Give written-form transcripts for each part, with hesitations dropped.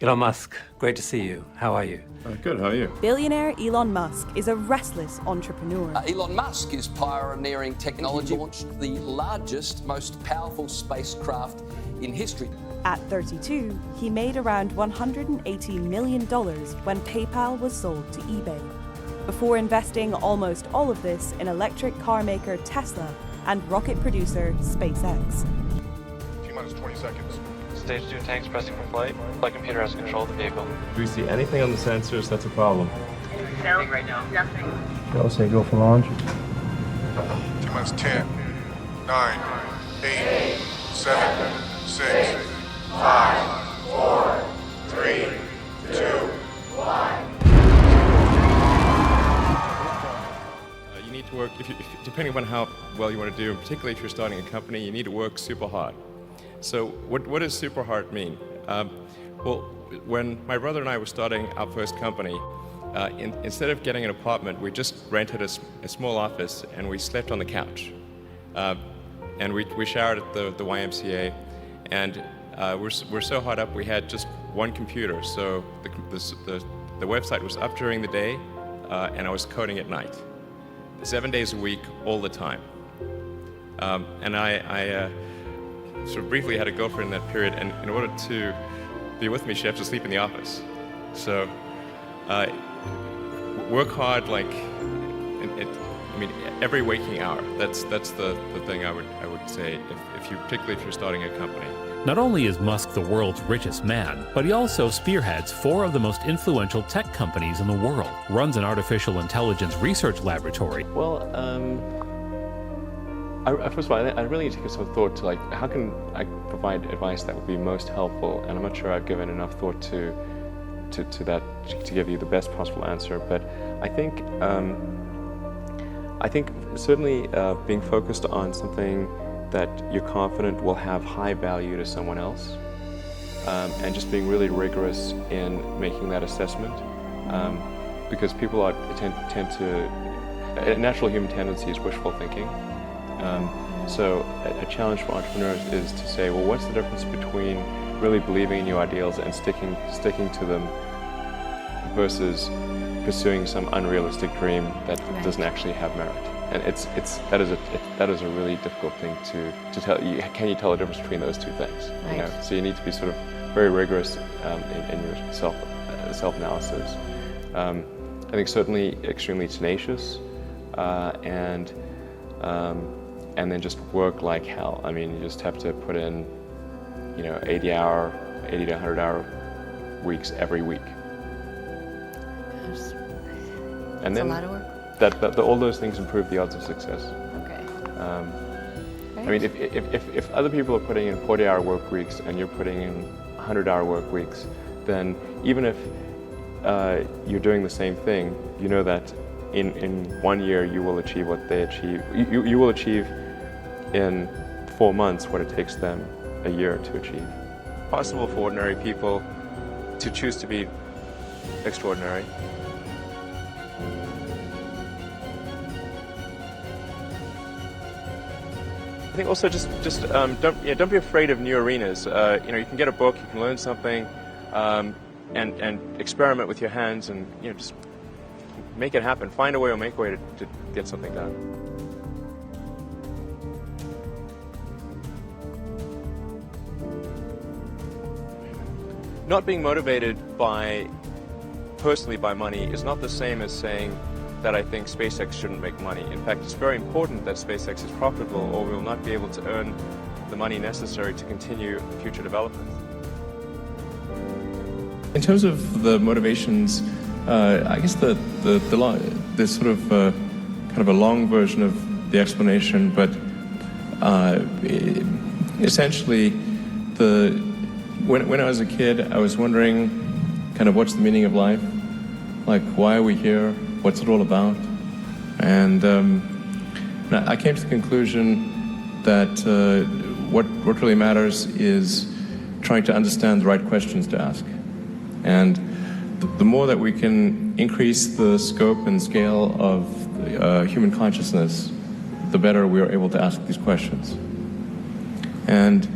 Elon Musk, great to see you. How are you? Good, how are you? Billionaire Elon Musk is a restless entrepreneur. Elon Musk is pioneering technology, launched the largest, most powerful spacecraft in history. At 32, he made around $180 million when PayPal was sold to eBay, before investing almost all of this in electric car maker Tesla and rocket producer SpaceX. T-minus 20 seconds. Stage 2 tanks pressing for flight. Flight computer has control of the vehicle. If we see anything on the sensors, that's a problem. No, right now. nothing. I'll say go for launch. T-minus 10, 9, 8, 7, 6, 5, 4, 3, 2, 1. You need to work, depending upon how well you want to do, particularly if you're starting a company, you need to work super hard. So what does super hard mean? Well, when my brother and I were starting our first company, instead of getting an apartment, we just rented a small office and we slept on the couch. And we showered at the YMCA, and we're so hot up we had just one computer. So the website was up during the day, and I was coding at night, 7 days a week, all the time. And I sort of briefly had a girlfriend in that period, and in order to be with me, she had to sleep in the office. So work hard, like, I mean, every waking hour. That's the thing I would say, particularly if you're starting a company. Not only is Musk the world's richest man, but he also spearheads 4 of the most influential tech companies in the world, runs an artificial intelligence research laboratory. Well, first of all, I really need to give some thought to, like, how can I provide advice that would be most helpful, and I'm not sure I've given enough thought to that to give you the best possible answer. But I think certainly being focused on something that you're confident will have high value to someone else, and just being really rigorous in making that assessment, because people tend to, a natural human tendency is wishful thinking. So a challenge for entrepreneurs is to say, well, what's the difference between really believing in your ideals and sticking to them versus pursuing some unrealistic dream that doesn't actually have merit? And that is a really difficult thing to tell. Can you tell the difference between those two things? Right. You know? So you need to be sort of very rigorous in your self-analysis. I think certainly extremely tenacious, and then just work like hell. I mean, you just have to put in, 80 to 100 hour weeks every week. And then a lot of work. All those things improve the odds of success. Okay. I mean, if other people are putting in 40-hour work weeks and you're putting in 100-hour work weeks, then even if you're doing the same thing, you know that in 1 year you will achieve what they achieve. You will achieve in 4 months what it takes them a year to achieve. Possible for ordinary people to choose to be extraordinary. I think also just don't be afraid of new arenas. You can get a book, you can learn something, and experiment with your hands, and just make it happen. Find a way or make a way to get something done. Not being motivated personally by money is not the same as saying that I think SpaceX shouldn't make money. In fact, it's very important that SpaceX is profitable, or we will not be able to earn the money necessary to continue future development. In terms of the motivations, I guess the sort of kind of a long version of the explanation, but essentially, when I was a kid, I was wondering kind of what's the meaning of life, like why are we here, what's it all about, and I came to the conclusion that what really matters is trying to understand the right questions to ask, and the more that we can increase the scope and scale of human consciousness, the better we are able to ask these questions. And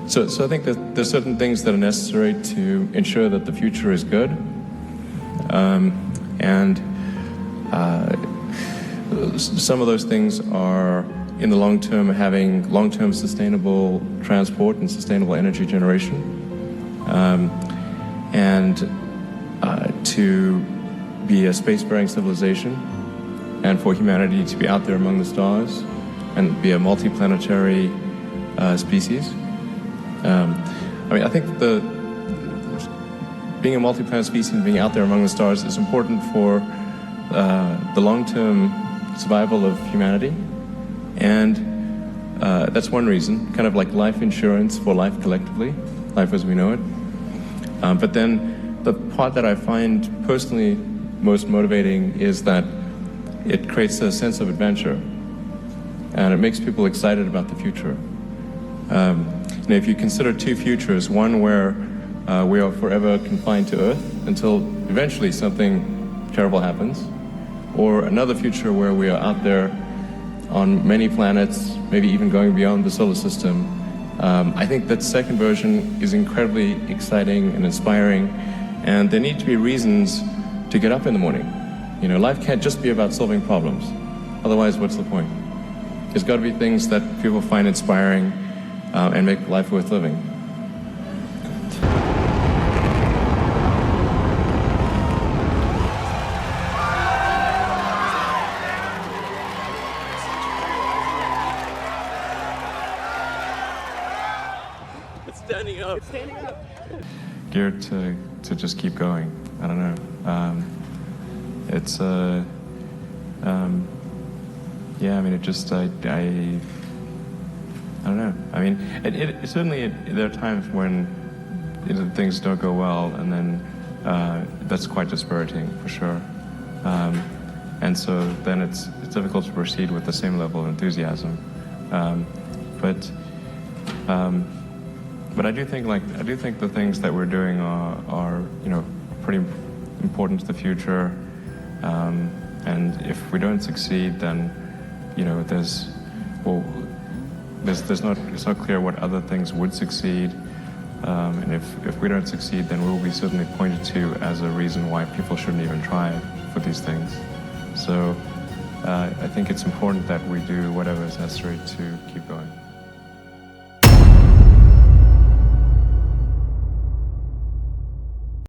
So I think that there's certain things that are necessary to ensure that the future is good. Some of those things are, in the long term, having long-term sustainable transport and sustainable energy generation, to be a spacefaring civilization, and for humanity to be out there among the stars and be a multi-planetary species. I think being a multi-planet species and being out there among the stars is important for the long-term survival of humanity, and that's one reason, kind of like life insurance for life collectively, life as we know it. But then the part that I find personally most motivating is that it creates a sense of adventure, and it makes people excited about the future. If you consider two futures, one where we are forever confined to Earth until eventually something terrible happens, or another future where we are out there on many planets, maybe even going beyond the solar system, I think that second version is incredibly exciting and inspiring, and there need to be reasons to get up in the morning. Life can't just be about solving problems. Otherwise, what's the point? There's got to be things that people find inspiring and make life worth living. It's standing up. It's standing up. Geared to just keep going. I don't know. I don't know. It certainly, there are times when things don't go well, and then that's quite dispiriting, for sure. And so then it's difficult to proceed with the same level of enthusiasm. But I do think the things that we're doing are pretty important to the future. And if we don't succeed, then it's not clear what other things would succeed. And if we don't succeed, then we will be certainly pointed to as a reason why people shouldn't even try for these things. So I think it's important that we do whatever is necessary to keep going.